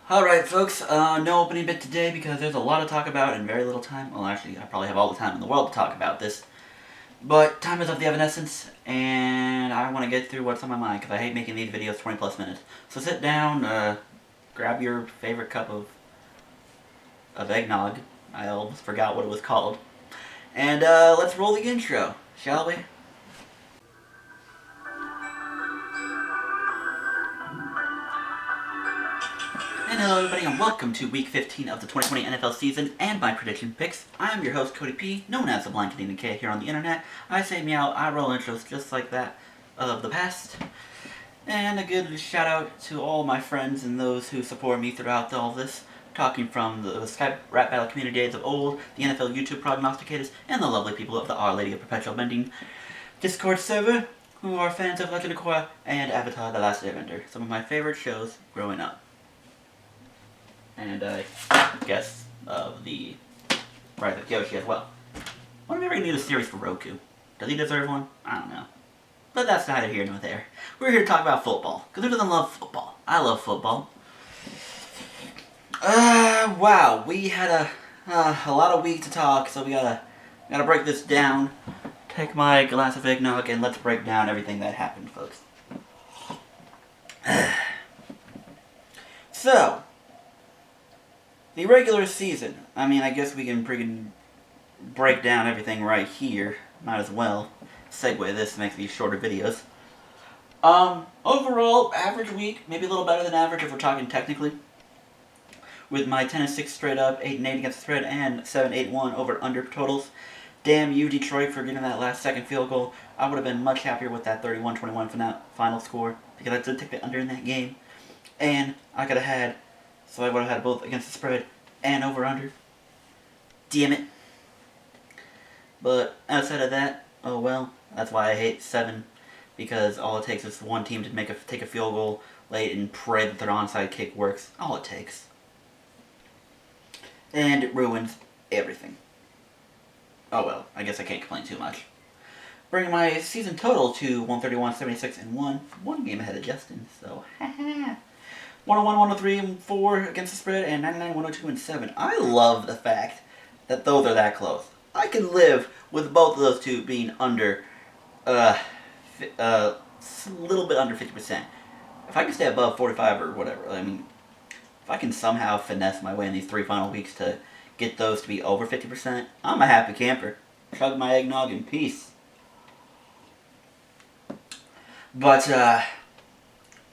Alright folks, no opening bit today because there's a lot to talk about and very little time. Well actually, I probably have all the time in the world to talk about this. But time is of the essence, and I want to get through what's on my mind because I hate making these videos 20 plus minutes. So sit down, grab your favorite cup of eggnog. I almost forgot what it was called. And let's roll the intro, shall we? And hello everybody and welcome to week 15 of the 2020 NFL season and my prediction picks. I am your host Cody P, known as the Blind Canadian K here on the internet. I say meow, I roll intros just like that of the past. And a good shout out to all my friends and those who support me throughout all this. Talking from the Skype rap battle community days of old, the NFL YouTube prognosticators, and the lovely people of the Our Lady of Perpetual Mending Discord server, who are fans of Legend of Korra and Avatar The Last Airbender, some of my favorite shows growing up. And I guess of the Rise of Kyoshi as well. Wonder if we ever need a series for Roku. Does he deserve one? I don't know. But that's neither here nor there. We're here to talk about football. Because who doesn't love football? I love football. Wow. We had a lot of week to talk, so we gotta break this down. Take my glass of eggnog and let's break down everything that happened, folks. So, the regular season. I mean, I guess we can freaking break down everything right here. Might as well segue this to make these shorter videos. Overall, average week, maybe a little better than average if we're talking technically. With my 10-6 straight up, 8-8 against the spread, and 7-8-1 over under totals. Damn you, Detroit, for getting that last second field goal. I would have been much happier with that 31-21 final score because I did take the under in that game. And I could have had, so I would have had both against the spread and over under. Damn it. But outside of that, oh well. That's why I hate 7. Because all it takes is one team to take a field goal late and pray that their onside kick works. All it takes. And it ruins everything. Oh well, I guess I can't complain too much. Bringing my season total to 131, 76, and 1. One game ahead of Justin, so haha. 101, 103, and 4 against the spread, and 99, 102, and 7. I love the fact that those are that close. I can live with both of those two being under, a little bit under 50%. If I can stay above 45 or whatever, I mean, if I can somehow finesse my way in these 3 final weeks to get those to be over 50%, I'm a happy camper. Chug my eggnog in peace. But,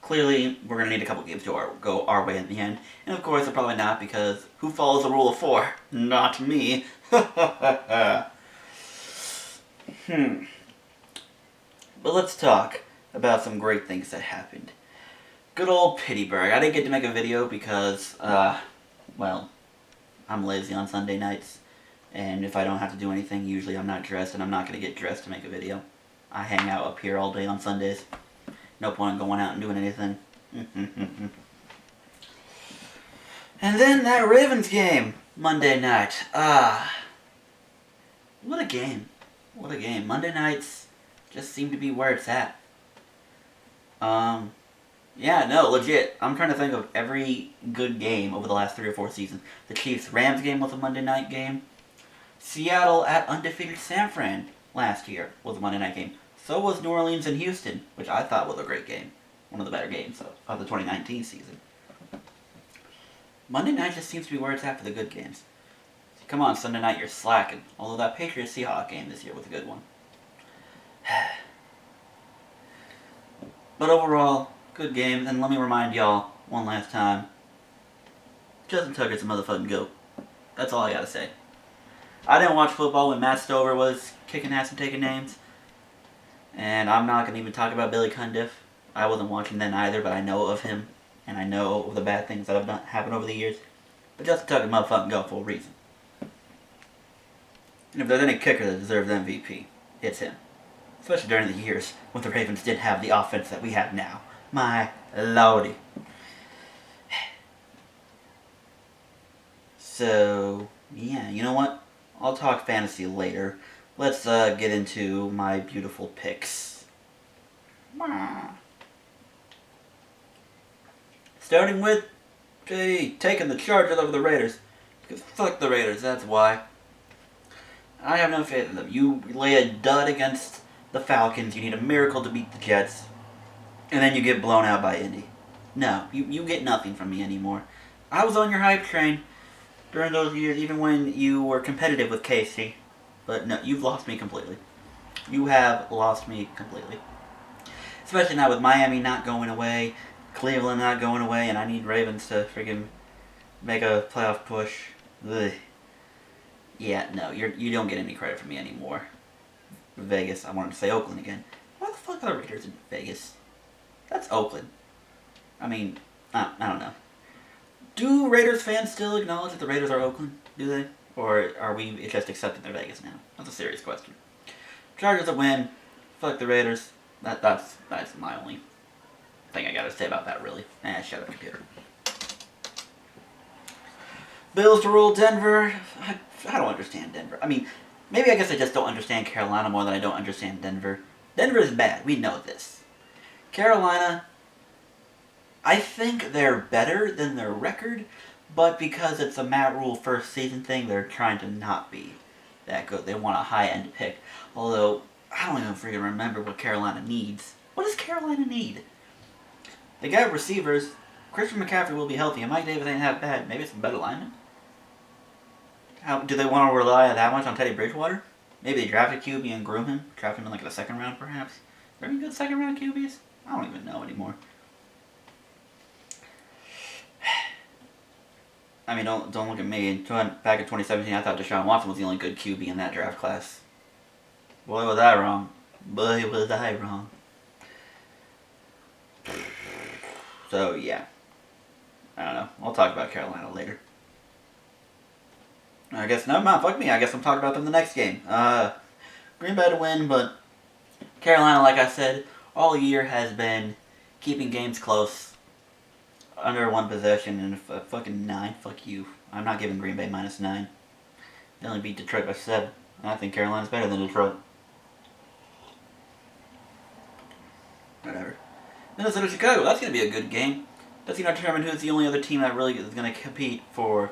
clearly, we're going to need a couple games to go our way in the end. And of course, they're probably not, because who follows the rule of 4? Not me. But let's talk about some great things that happened. Good old Pittsburgh. I didn't get to make a video because, well, I'm lazy on Sunday nights. And if I don't have to do anything, usually I'm not dressed, and I'm not going to get dressed to make a video. I hang out up here all day on Sundays. No point in going out and doing anything. And then that Ravens game, Monday night. What a game. What a game. Monday nights just seem to be where it's at. Yeah, no, legit. I'm trying to think of every good game over the last 3 or 4 seasons. The Chiefs-Rams game was a Monday night game. Seattle at undefeated San Fran last year was a Monday night game. So was New Orleans and Houston, which I thought was a great game. One of the better games of the 2019 season. Monday night just seems to be where it's at for the good games. Come on, Sunday night, you're slacking. Although that Patriots-Seahawks game this year was a good one. But overall, good game. And let me remind y'all one last time. Justin Tucker's a motherfucking GOAT. That's all I gotta say. I didn't watch football when Matt Stover was kicking ass and taking names. And I'm not going to even talk about Billy Cundiff. I wasn't watching then either, but I know of him. And I know of the bad things that have happened over the years. But Justin Tucker motherfucking GOAT for a reason. And if there's any kicker that deserves MVP, it's him. Especially during the years when the Ravens didn't have the offense that we have now. My lordy. So, yeah, you know what? I'll talk fantasy later. Let's get into my beautiful picks. Starting with JD, taking the Chargers over the Raiders. Because fuck the Raiders, that's why. I have no faith in them. You lay a dud against the Falcons, you need a miracle to beat the Jets, and then you get blown out by Indy. No, you get nothing from me anymore. I was on your hype train during those years, even when you were competitive with Casey. But no, you've lost me completely. You have lost me completely. Especially now with Miami not going away, Cleveland not going away, and I need Ravens to freaking make a playoff push. Ugh. Yeah, no, you don't get any credit from me anymore. Vegas, I wanted to say Oakland again. Why the fuck are the Raiders in Vegas? That's Oakland. I mean, I don't know. Do Raiders fans still acknowledge that the Raiders are Oakland? Do they? Or are we just accepting they're Vegas now? That's a serious question. Chargers a win. Fuck the Raiders. That's my only thing I gotta say about that, really. Shut up, computer. Bills to rule Denver. I don't understand Denver. I mean, maybe I guess I just don't understand Carolina more than I don't understand Denver. Denver is bad. We know this. Carolina, I think they're better than their record, but because it's a Matt Rule first season thing, they're trying to not be that good. They want a high-end pick. Although, I don't even freaking remember what Carolina needs. What does Carolina need? They got receivers. Christian McCaffrey will be healthy, and Mike Davis ain't that bad. Maybe some better linemen. Do they want to rely that much on Teddy Bridgewater? Maybe they draft a QB and groom him? Draft him in like the second round, perhaps? Are there any good second round QBs? I don't even know anymore. I mean, don't look at me. Back in 2017, I thought Deshaun Watson was the only good QB in that draft class. Boy, was I wrong. Boy, was I wrong. So, yeah. I don't know. I'll talk about Carolina later. I guess, no, man, fuck me. I guess I'm talking about them the next game. Green Bay to win, but Carolina, like I said, all year has been keeping games close. Under one possession and a fucking 9. Fuck you. I'm not giving Green Bay -9. They only beat Detroit by 7. I think Carolina's better than Detroit. Whatever. Minnesota Chicago. That's going to be a good game. That's going to determine who's the only other team that really is going to compete for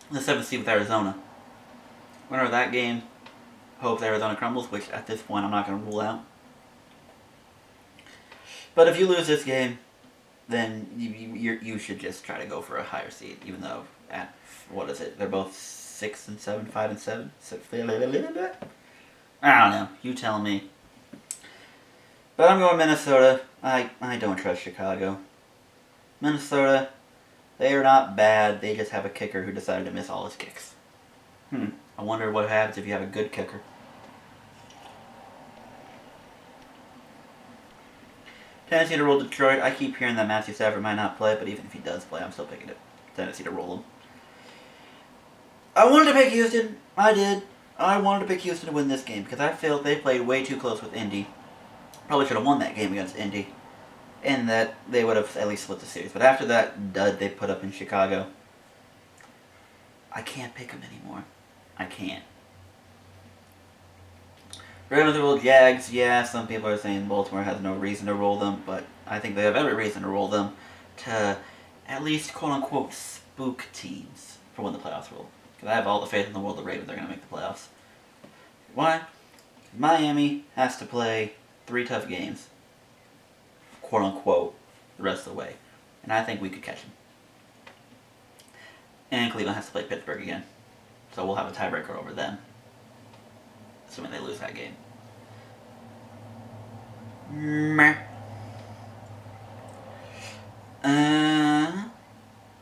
the 7th seed with Arizona. Winner of that game hopes Arizona crumbles, which at this point I'm not going to rule out. But if you lose this game, then you should just try to go for a higher seed, even though at, what is it? They're both 6 and 7, 5 and 7. I don't know. You tell me. But I'm going Minnesota. I don't trust Chicago. Minnesota, they are not bad. They just have a kicker who decided to miss all his kicks. I wonder what happens if you have a good kicker. Tennessee to roll Detroit. I keep hearing that Matthew Stafford might not play, but even if he does play, I'm still picking it. Tennessee to roll him. I wanted to pick Houston. I did. I wanted to pick Houston to win this game because I felt they played way too close with Indy. Probably should have won that game against Indy. And that they would have at least split the series. But after that dud they put up in Chicago, I can't pick them anymore. I can't. Ravens to roll Jags. Yeah, some people are saying Baltimore has no reason to roll them, but I think they have every reason to roll them to at least quote-unquote spook teams for when the playoffs roll. Because I have all the faith in the world the Ravens are going to make the playoffs. Why? Miami has to play 3 tough games, quote-unquote, the rest of the way. And I think we could catch them. And Cleveland has to play Pittsburgh again. So we'll have a tiebreaker over them. Assuming they lose that game.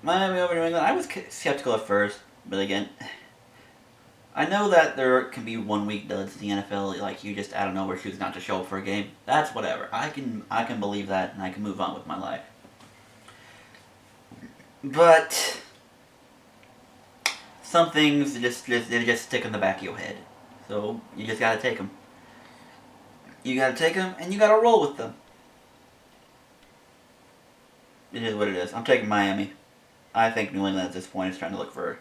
Miami over New England. I was skeptical at first, but again, I know that there can be 1 week duds in the NFL, like you just out of nowhere choose not to show up for a game. That's whatever. I can believe that, and I can move on with my life. But some things they just stick in the back of your head. So you just gotta take them. You gotta take them, and you gotta roll with them. It is what it is. I'm taking Miami. I think New England at this point is trying to look for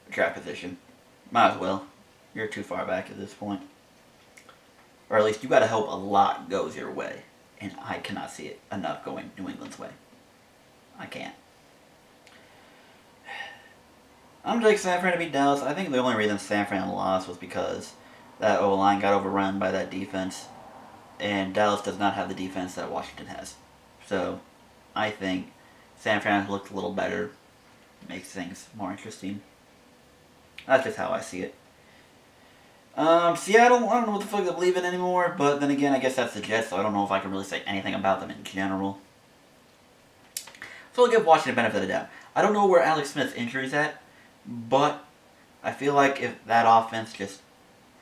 a draft position. Might as well. You're too far back at this point. Or at least you gotta hope a lot goes your way. And I cannot see it enough going New England's way. I can't. I'm going to take San Fran to beat Dallas. I think the only reason San Fran lost was because that O-line got overrun by that defense. And Dallas does not have the defense that Washington has. So, I think San Fran looked a little better. Makes things more interesting. That's just how I see it. Seattle, I don't know what the fuck they believe in anymore, but then again, I guess that's the Jets, so I don't know if I can really say anything about them in general. So I'll give Washington the benefit of the doubt. I don't know where Alex Smith's injury's at, but I feel like if that offense just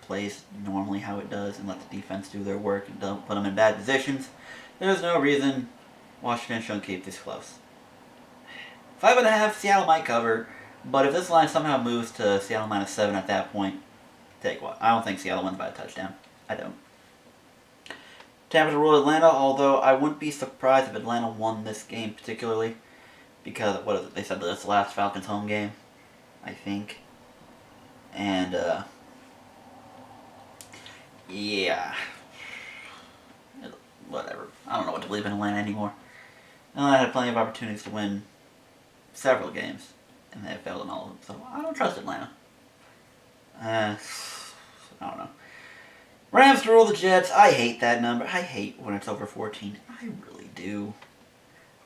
plays normally how it does and let the defense do their work and don't put them in bad positions, there's no reason Washington shouldn't keep this close. 5.5, Seattle might cover, but if this line somehow moves to Seattle -7 at that point, take what? I don't think Seattle wins by a touchdown. I don't. Tampa to rule Atlanta, although I wouldn't be surprised if Atlanta won this game particularly, because what is it? They said that it's the last Falcons home game, I think. And yeah, whatever. I don't know what to believe in Atlanta anymore. Atlanta had plenty of opportunities to win several games, and they have failed in all of them. So I don't trust Atlanta. I don't know. Rams to rule the Jets. I hate that number. I hate when it's over 14. I really do.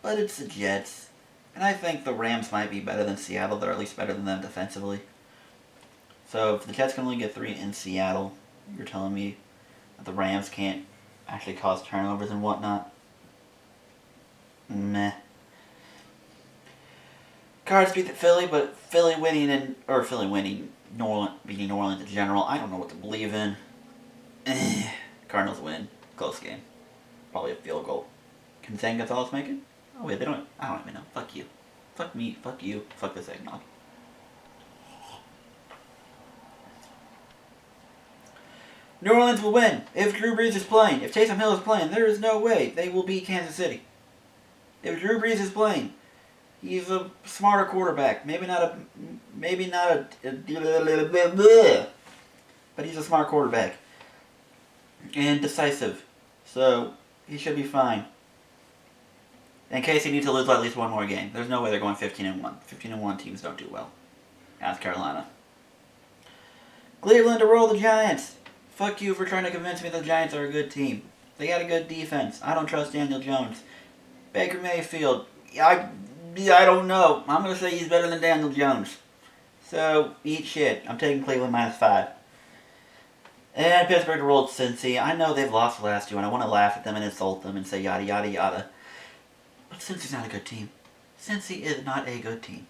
But it's the Jets. And I think the Rams might be better than Seattle. They're at least better than them defensively. So if the Jets can only get 3 in Seattle, you're telling me that the Rams can't actually cause turnovers and whatnot? Meh. Cards beat the Philly, but Philly winning New Orleans, beating New Orleans in general, I don't know what to believe in. Cardinals win. Close game. Probably a field goal. Can Zane Gonzalez make it? Oh wait, I don't even know. Fuck you. Fuck me. Fuck you. Fuck this eggnog. New Orleans will win. If Drew Brees is playing, if Taysom Hill is playing, there is no way they will beat Kansas City. If Drew Brees is playing, he's a smarter quarterback. Maybe not a, but he's a smart quarterback. And decisive. So, he should be fine. In case he needs to lose at least one more game. There's no way they're going 15-1. 15-1 teams don't do well. Ask Carolina. Cleveland to roll the Giants. Fuck you for trying to convince me the Giants are a good team. They got a good defense. I don't trust Daniel Jones. Baker Mayfield. I don't know. I'm going to say he's better than Daniel Jones. So, eat shit. I'm taking Cleveland -5. And Pittsburgh to roll Cincy. I know they've lost the last 2, and I want to laugh at them and insult them and say yada yada yada. But Cincy's not a good team. Cincy is not a good team.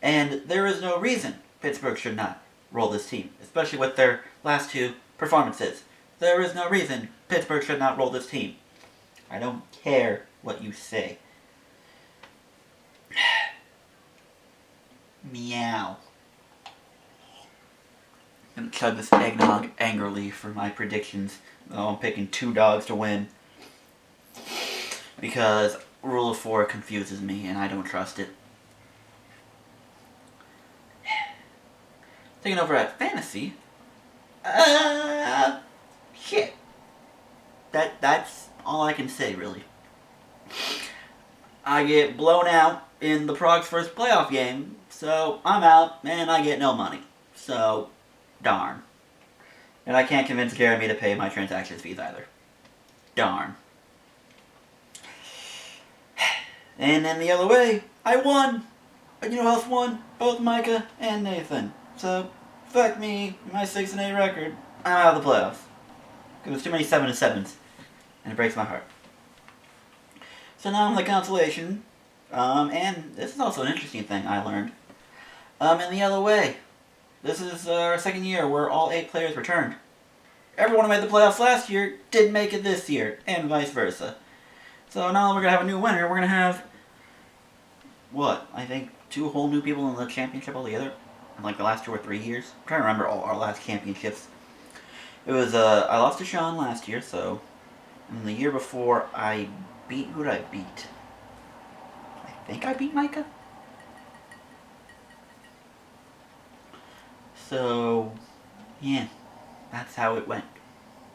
And there is no reason Pittsburgh should not roll this team, especially with their last 2 performances. There is no reason Pittsburgh should not roll this team. I don't care what you say. Meow. I'm going to chug this eggnog angrily for my predictions. Oh, I'm picking 2 dogs to win. Because Rule of 4 confuses me and I don't trust it. Taking over at Fantasy. Shit. That's all I can say, really. I get blown out in the Progs' first playoff game, so I'm out, and I get no money. So, darn. And I can't convince Jeremy to pay my transaction fees either. Darn. And then the other way, I won. But you know who else won? Both Micah and Nathan. So, fuck me, my 6-8 record. I'm out of the playoffs. Because there's too many 7-7s. And it breaks my heart. So now I'm the consolation. And this is also an interesting thing I learned. In the LOA, this is our second year where all 8 players returned. Everyone who made the playoffs last year didn't make it this year, and vice versa. So now we're going to have a new winner. We're going to have, what, I think 2 whole new people in the championship altogether? In like the last 2 or 3 years. I'm trying to remember all our last championships. It was, I lost to Sean last year, so... And the year before, I beat... Who did I beat? I think I beat Micah? So... Yeah. That's how it went.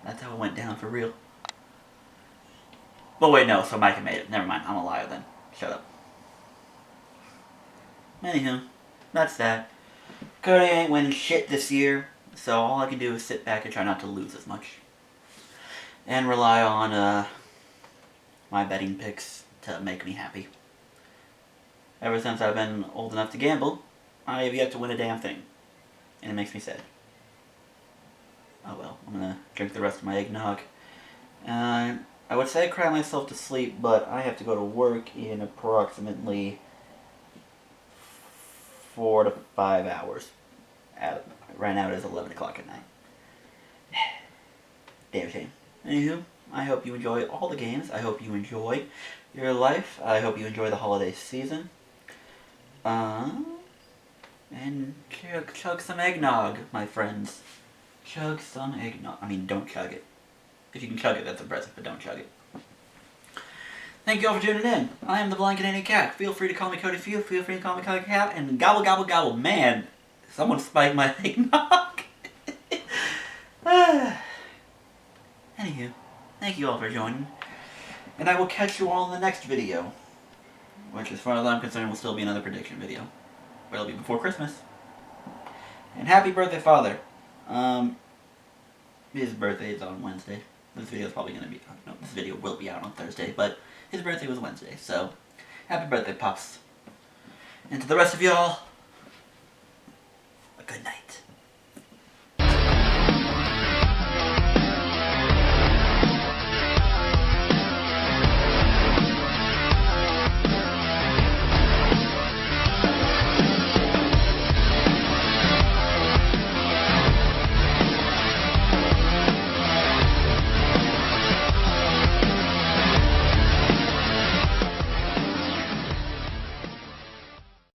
That's how it went down for real. But wait, no, so Micah made it. Never mind, I'm a liar then. Shut up. Anywho. that's that. Cody ain't winning shit this year, so all I can do is sit back and try not to lose as much. And rely on my betting picks to make me happy. Ever since I've been old enough to gamble, I have yet to win a damn thing. And it makes me sad. Oh well, I'm gonna drink the rest of my eggnog. I would say cry myself to sleep, but I have to go to work in approximately 4 to 5 hours. Right now it is 11 o'clock at night. Damn shame. Anywho, I hope you enjoy all the games. I hope you enjoy your life. I hope you enjoy the holiday season. And chug some eggnog, my friends. Chug some eggnog. I mean, don't chug it. If you can chug it, that's impressive, but don't chug it. Thank you all for tuning in. I am the Blind Canadian Cat. Feel free to call me Cody Feel free to call me Cody Cat. And gobble, gobble, gobble. Man, someone spiked my eggnog. Anywho, thank you all for joining. And I will catch you all in the next video. Which, as far as I'm concerned, will still be another prediction video. But it'll be before Christmas. And happy birthday, Father. His birthday is on Wednesday. This video is probably going to be... No, this video will be out on Thursday, but his birthday was Wednesday, so... Happy birthday, Pops. And to the rest of y'all, a good night.